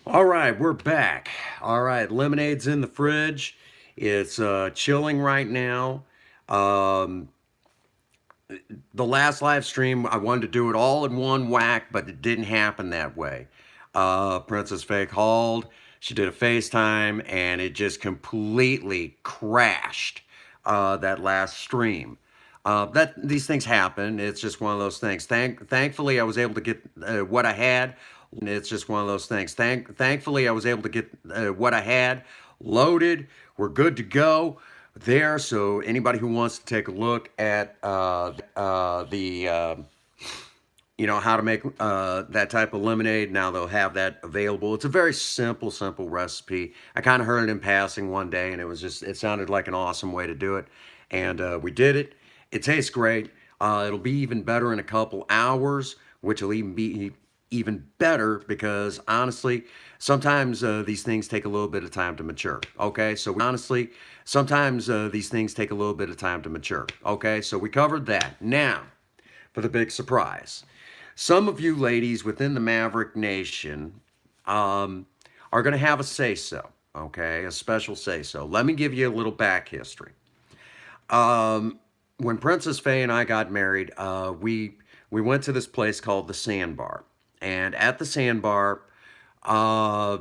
All right, we're back. All right, lemonade's in the fridge. It's chilling right now. Um, the last live stream, I wanted to do it all in one whack, but it didn't happen that way. Princess Faye called. She did a FaceTime, and it just completely crashed that last stream. That these things happen. It's just one of those things. Thankfully, I was able to get what I had. It's just one of those things. Thankfully, I was able to get what I had loaded. We're good to go there. So anybody who wants to take a look at the how to make that type of lemonade, now they'll have that available. It's a very simple recipe. I kind of heard it in passing one day, and it sounded like an awesome way to do it, and we did it. It tastes great. It'll be even better in a couple hours, which will even be even better because honestly, sometimes these things take a little bit of time to mature. Okay, so honestly, sometimes these things take a little bit of time to mature. Okay, so we covered that. Now, for the big surprise. Some of you ladies within the Maverick Nation are going to have a say so, okay? A special say so. Let me give you a little back history. When Princess Faye and I got married, we went to this place called the Sandbar. And at the Sandbar, uh,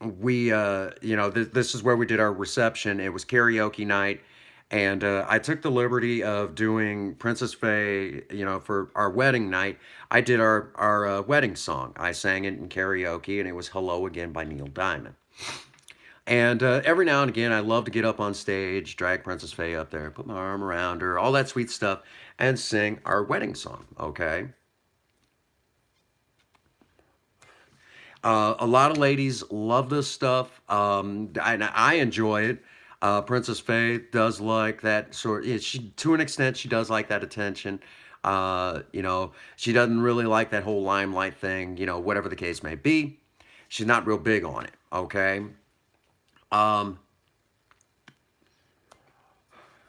this is where we did our reception. It was karaoke night, and I took the liberty of doing Princess Faye. For our wedding night, I did our wedding song. I sang it in karaoke, and it was "Hello Again" by Neil Diamond. And every now and again, I love to get up on stage, drag Princess Faye up there, put my arm around her, all that sweet stuff, and sing our wedding song. Okay. A lot of ladies love this stuff. I enjoy it. Princess Faye does like that sort. Yeah, to an extent, she does like that attention. She doesn't really like that whole limelight thing. Whatever the case may be, she's not real big on it. Okay, um,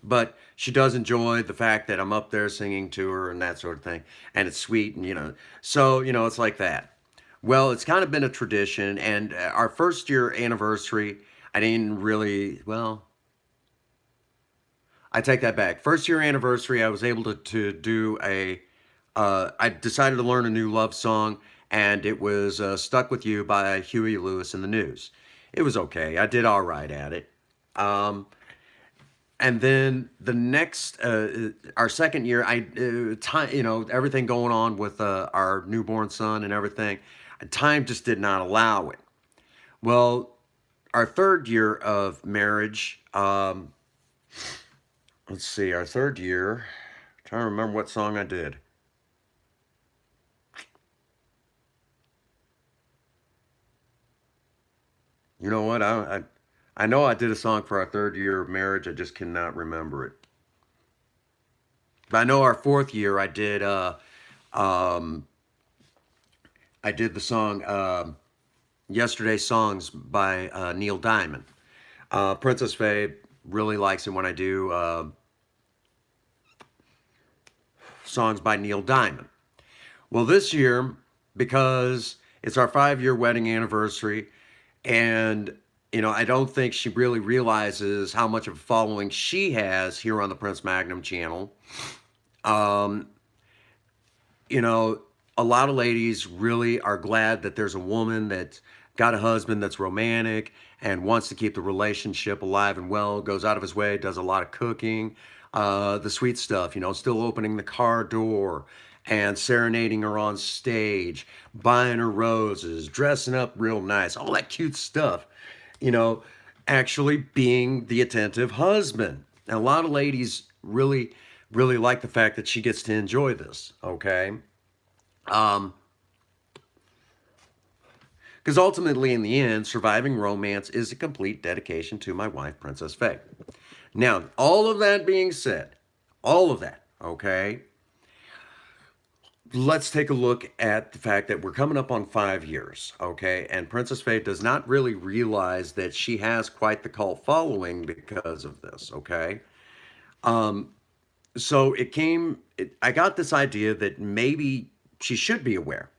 but she does enjoy the fact that I'm up there singing to her and that sort of thing, and it's sweet, and so it's like that. Well, it's kind of been a tradition, and our first year anniversary, I didn't really, well, I take that back. First year anniversary, I was able to do I decided to learn a new love song, and it was Stuck With You by Huey Lewis and the News. It was okay. I did all right at it. Um, and then the next, our second year, time, everything going on with our newborn son and everything, time just did not allow it. Well, our third year of marriage, let's see, our third year, I'm trying to remember what song I did. You know what? I know I did a song for our third year of marriage. I just cannot remember it. But I know our fourth year, um, I did the song "Yesterday's Songs" by Neil Diamond. Princess Faye really likes it when I do songs by Neil Diamond. Well, this year, because it's our 5-year wedding anniversary, and I don't think she really realizes how much of a following she has here on the Prince Magnum channel. Um, you know, a lot of ladies really are glad that there's a woman that's got a husband that's romantic and wants to keep the relationship alive and well, goes out of his way, does a lot of cooking, the sweet stuff, still opening the car door and serenading her on stage, buying her roses, dressing up real nice, all that cute stuff, you know, actually being the attentive husband. And a lot of ladies really like the fact that she gets to enjoy this, okay? Um, because ultimately, in the end, surviving romance is a complete dedication to my wife, Princess Faye. Now, all of that being said, all of that, okay, let's take a look at the fact that we're coming up on 5 years, okay, and Princess Faye does not really realize that she has quite the cult following because of this, okay? Um, I got this idea that maybe she should be aware.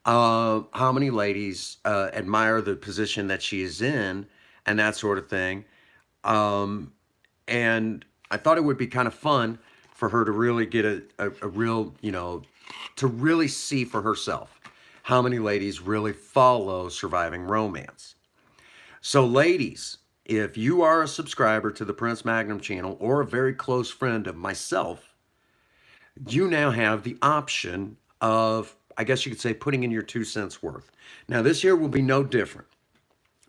how many ladies admire the position that she is in and that sort of thing. Um, and I thought it would be kind of fun for her to really get a real, to really see for herself how many ladies really follow Surviving Romance. So, ladies, if you are a subscriber to the Prince Magnum channel or a very close friend of myself, you now have the option of, I guess you could say, putting in your 2 cents worth. Now, this year will be no different,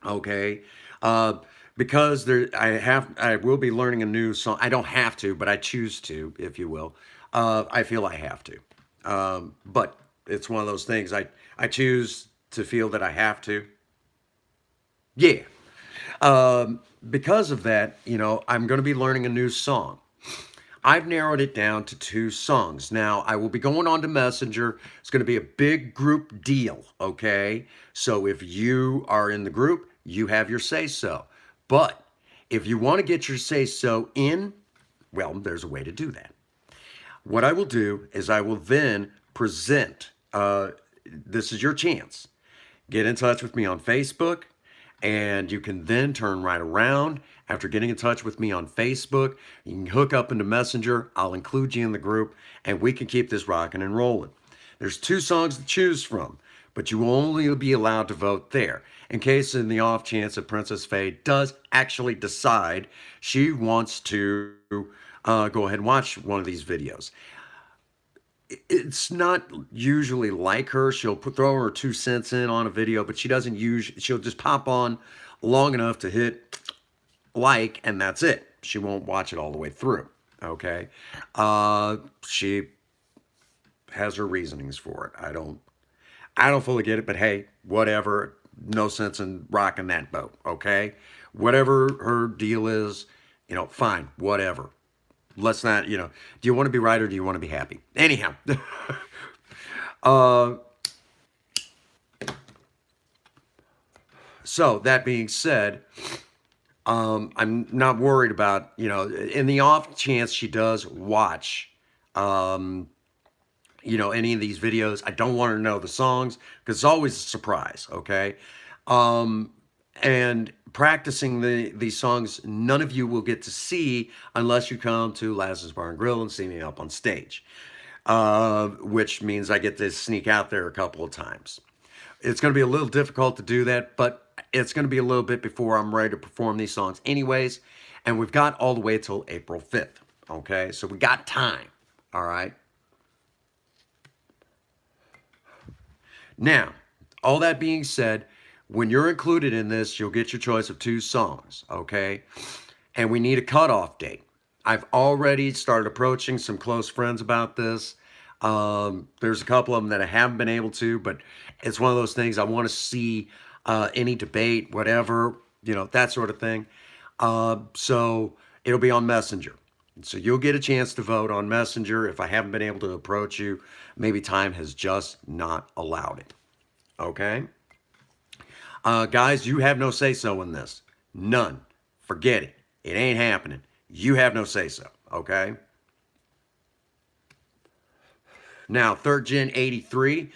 okay? Uh, because I will be learning a new song. I don't have to, but I choose to, if you will. I feel I have to, but it's one of those things. I choose to feel that I have to. Yeah. Because of that, I'm going to be learning a new song. I've narrowed it down to 2 songs. Now, I will be going on to Messenger. It's going to be a big group deal, okay? So if you are in the group, you have your say so. But if you want to get your say so in, well, there's a way to do that. What I will do is I will then present, this is your chance. Get in touch with me on Facebook, and you can then turn right around. After getting in touch with me on Facebook, you can hook up into Messenger. I'll include you in the group, and we can keep this rocking and rolling. There's 2 songs to choose from, but you will only be allowed to vote there. In case, in the off chance that Princess Faye does actually decide she wants to go ahead and watch one of these videos. It's not usually like her. She'll throw her 2 cents in on a video, but she doesn't she'll just pop on long enough to hit like, and that's it. She won't watch it all the way through. Okay. She has her reasonings for it. I don't fully get it, but hey, whatever. No sense in rocking that boat. Okay. Whatever her deal is, fine, whatever. Let's not, do you want to be right or do you want to be happy? Anyhow, uh, so that being said, I'm not worried about, in the off chance she does watch, any of these videos. I don't want her to know the songs because it's always a surprise, okay? Um, and practicing these songs, none of you will get to see unless you come to Lazarus Bar and Grill and see me up on stage, which means I get to sneak out there a couple of times. It's going to be a little difficult to do that, but it's going to be a little bit before I'm ready to perform these songs anyways, and we've got all the way till April 5th, okay? So we got time, all right? Now, all that being said, when you're included in this, you'll get your choice of 2 songs, okay? And we need a cutoff date. I've already started approaching some close friends about this. There's a couple of them that I haven't been able to, but it's one of those things I want to see any debate, whatever, that sort of thing. So it'll be on Messenger. So you'll get a chance to vote on Messenger. If I haven't been able to approach you, maybe time has just not allowed it. Okay? Guys, you have no say-so in this. None. Forget it. It ain't happening. You have no say-so. Okay? Now, 3rd Gen 83,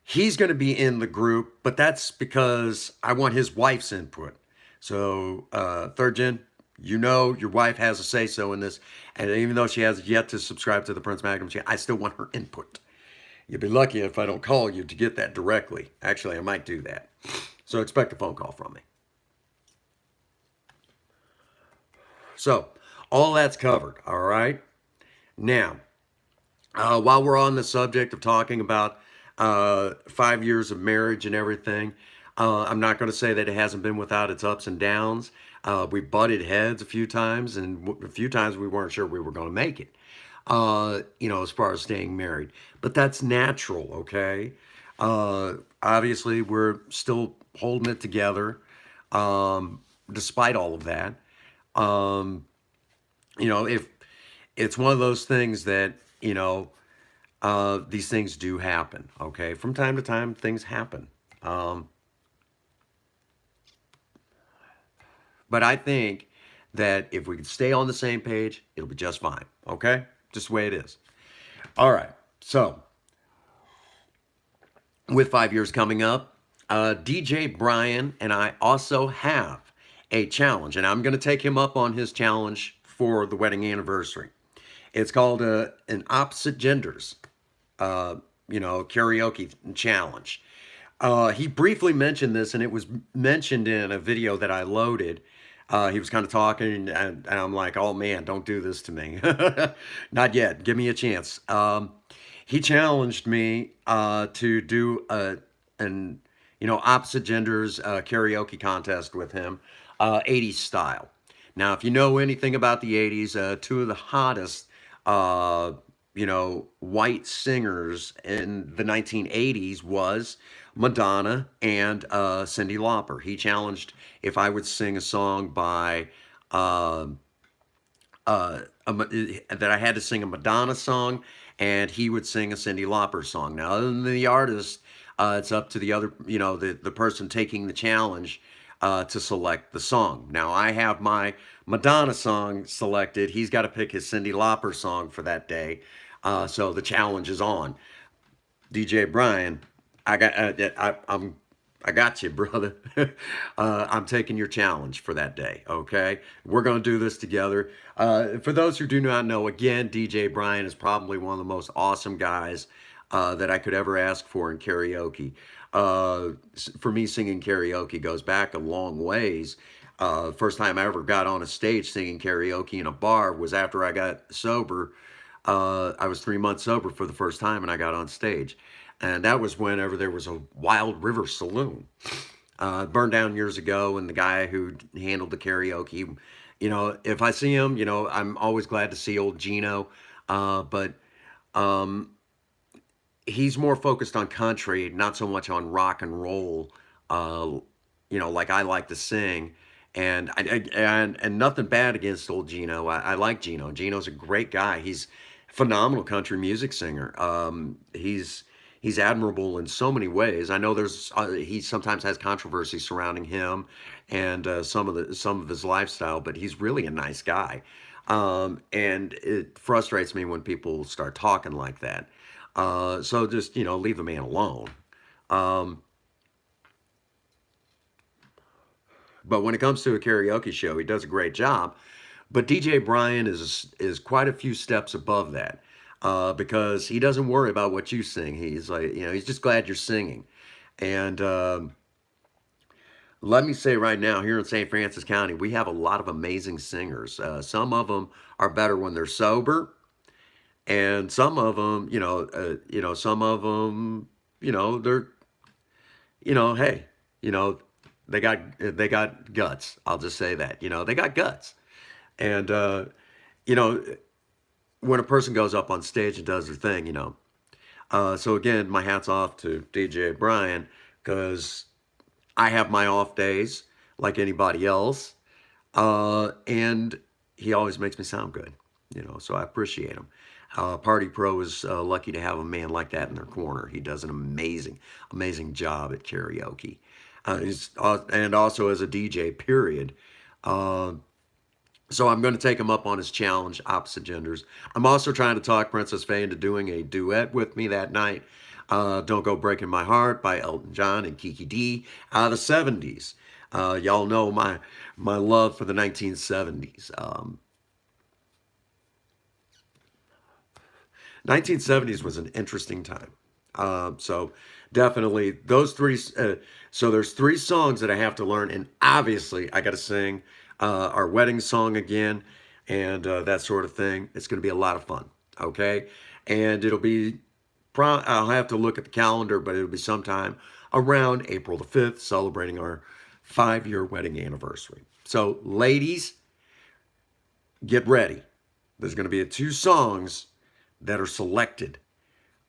he's going to be in the group, but that's because I want his wife's input. So, 3rd Gen, your wife has a say-so in this, and even though she has yet to subscribe to the Prince Magnum channel, I still want her input. You'll be lucky if I don't call you to get that directly. Actually, I might do that. So expect a phone call from me. So, all that's covered, all right? Now, while we're on the subject of talking about 5 years of marriage and everything, I'm not going to say that it hasn't been without its ups and downs. We butted heads a few times, and a few times we weren't sure we were going to make it, as far as staying married. But that's natural, okay? Obviously, we're still holding it together despite all of that. If it's one of those things that, these things do happen, okay? From time to time, things happen. But I think that if we could stay on the same page, it'll be just fine, okay? Just the way it is. All right, so with 5 years coming up, DJ Brian and I also have a challenge, and I'm going to take him up on his challenge for the wedding anniversary. It's called an opposite genders, uh, karaoke challenge. He briefly mentioned this, and it was mentioned in a video that I loaded. He was kind of talking, and I'm like, "Oh man, don't do this to me. Not yet. Give me a chance." He challenged me to do an opposite genders karaoke contest with him, 80s style. Now, if you know anything about the 80s, two of the hottest white singers in the 1980s was Madonna and Cyndi Lauper. He challenged if I would sing a song by uh, that I had to sing a Madonna song, and he would sing a Cyndi Lauper song. Now, other than the artist, it's up to the other, the person taking the challenge to select the song. Now, I have my Madonna song selected. He's got to pick his Cyndi Lauper song for that day. So the challenge is on. DJ Brian, I got you, brother. I'm taking your challenge for that day. Okay, we're gonna do this together. For those who do not know, again, DJ Brian is probably one of the most awesome guys that I could ever ask for in karaoke. For me, singing karaoke goes back a long ways. First time I ever got on a stage singing karaoke in a bar was after I got sober. I was 3 months sober for the first time, and I got on stage. And that was whenever there was a Wild River Saloon. Burned down years ago, and the guy who handled the karaoke, if I see him, I'm always glad to see old Gino. But um, he's more focused on country, not so much on rock and roll. Uh, like I like to sing. And nothing bad against old Gino. I like Gino. Gino's a great guy. He's a phenomenal country music singer. He's admirable in so many ways. I know he sometimes has controversy surrounding him and some of his lifestyle, but he's really a nice guy. And it frustrates me when people start talking like that. So just leave the man alone. Um, but when it comes to a karaoke show, he does a great job. But DJ Brian is quite a few steps above that because he doesn't worry about what you sing. He's like, he's just glad you're singing. And let me say right now, here in St. Francis County, we have a lot of amazing singers. Some of them are better when they're sober, and some of them, some of them, they're, hey, you know, they got guts. I'll just say that. They got guts. And you know, when a person goes up on stage and does their thing, so again, my hat's off to DJ Brian because I have my off days like anybody else, and he always makes me sound good. So I appreciate him. Party Pro is lucky to have a man like that in their corner. He does an amazing job at karaoke. And also as a DJ, period. Uh, so I'm going to take him up on his challenge, opposite genders. I'm also trying to talk Princess Faye into doing a duet with me that night. Don't Go Breaking My Heart by Elton John and Kiki D out of the 70s. Y'all know my love for the 1970s. 1970s was an interesting time. So definitely those three. So there's three songs that I have to learn, and obviously I got to sing our wedding song again, and that sort of thing. It's going to be a lot of fun. Okay, and it'll be. I'll have to look at the calendar, but it'll be sometime around April the 5th, celebrating our 5-year wedding anniversary. So, ladies, get ready. There's going to be two songs that are selected.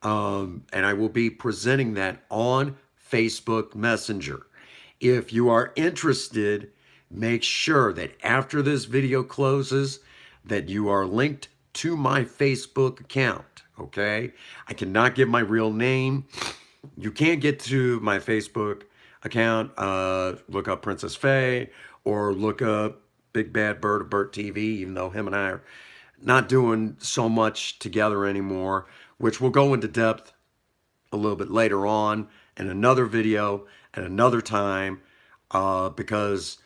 And I will be presenting that on Facebook Messenger. If you are interested, make sure that after this video closes, that you are linked to my Facebook account. Okay? I cannot give my real name. You can't get to my Facebook account. Look up Princess Faye or look up Big Bad Bird of Burt TV, even though him and I are not doing so much together anymore, which we'll go into depth a little bit later on in another video at another time, because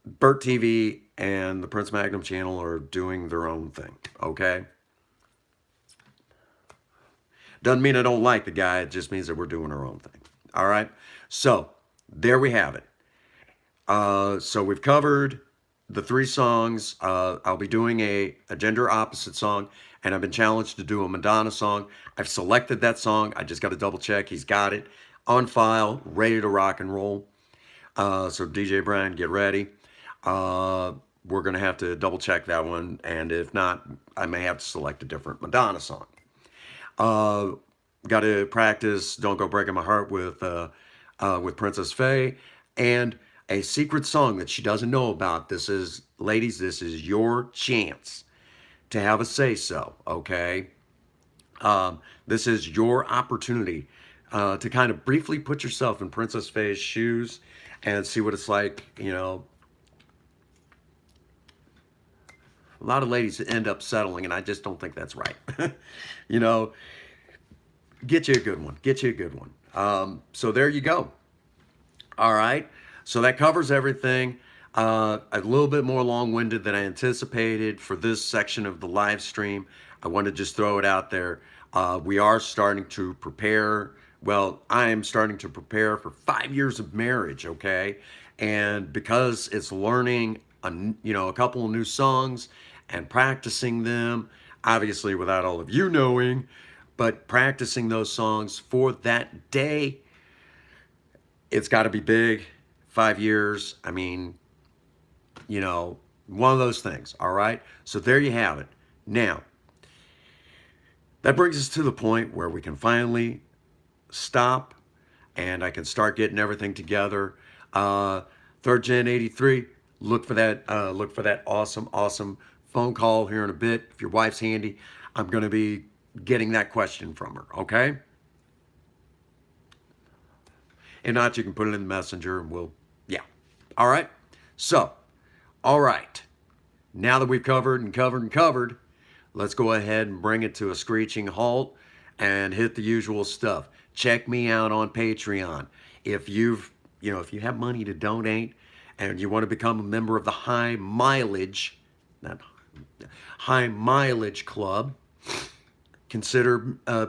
Burt TV and the Prince Magnum channel are doing their own thing, okay? Doesn't mean I don't like the guy. It just means that we're doing our own thing. All right? So, there we have it. So we've covered the 3 songs. I'll be doing a gender opposite song, and I've been challenged to do a Madonna song. I've selected that song. I just got to double check. He's got it on file, ready to rock and roll. So DJ Brian, get ready. We're going to have to double check that one, and if not, I may have to select a different Madonna song. Got to practice "Don't Go Breaking My Heart" with Princess Faye, and a secret song that she doesn't know about. This is, ladies, this is your chance to have a say-so, okay? This is your opportunity to kind of briefly put yourself in Princess Faye's shoes and see what it's like, you know. A lot of ladies end up settling, and I just don't think that's right. You know, get you a good one. Get you a good one. So there you go. All right. So that covers everything. A little bit more long-winded than I anticipated for this section of the live stream. I want to just throw it out there. We are starting to prepare. Well, I am starting to prepare for 5 years of marriage, okay? And because it's learning, a couple of new songs and practicing them, obviously without all of you knowing, but practicing those songs for that day, it's got to be big. 5 years, I mean, one of those things, all right? So there you have it. Now, that brings us to the point where we can finally stop and I can start getting everything together. 3rd Gen 83, look for that awesome phone call here in a bit. If your wife's handy, I'm going to be getting that question from her, okay? And not, you can put it in the messenger and we'll, yeah. All right? So, all right. Now that we've covered, let's go ahead and bring it to a screeching halt and hit the usual stuff. Check me out on Patreon. If if you have money to donate and you want to become a member of the high mileage club, consider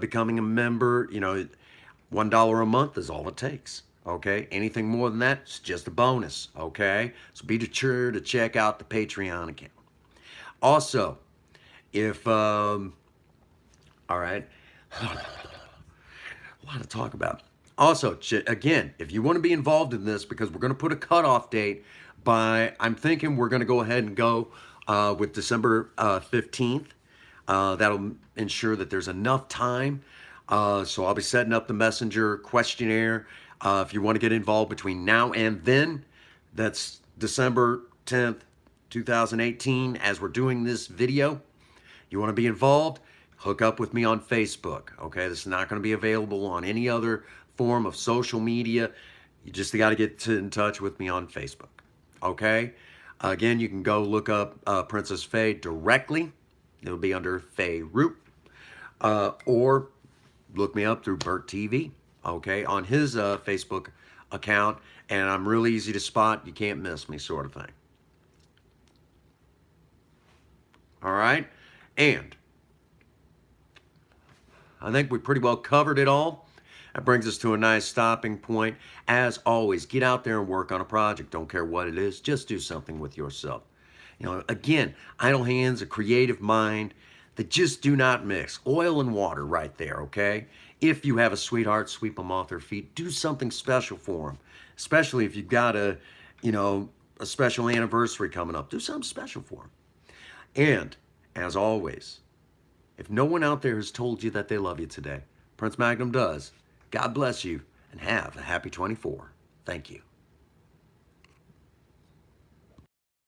becoming a member. $1 a month is all it takes, okay? Anything more than that, it's just a bonus, okay? So be sure to check out the Patreon account. Also, if, all right, a lot to talk about. Also, again, if you want to be involved in this, because we're going to put a cutoff date by, I'm thinking we're going to go ahead and go with December 15th. That'll ensure that there's enough time. So I'll be setting up the messenger questionnaire. If you want to get involved between now and then, that's December 10th, 2018, as we're doing this video. You want to be involved? Hook up with me on Facebook, okay? This is not going to be available on any other form of social media. You just got to get in touch with me on Facebook, okay? Again, you can go look up Princess Faye directly. It'll be under Faye Root. Or look me up through Burt TV, okay, on his Facebook account. And I'm really easy to spot. You can't miss me, sort of thing. All right? And I think we pretty well covered it all. That brings us to a nice stopping point. As always, get out there and work on a project. Don't care what it is. Just do something with yourself. Again, idle hands, a creative mind, that just do not mix. Oil and water right there, okay? If you have a sweetheart, sweep them off their feet. Do something special for them. Especially if you've got a special anniversary coming up. Do something special for them. And, as always, if no one out there has told you that they love you today, Prince Magnum does. God bless you, and have a happy 24. Thank you.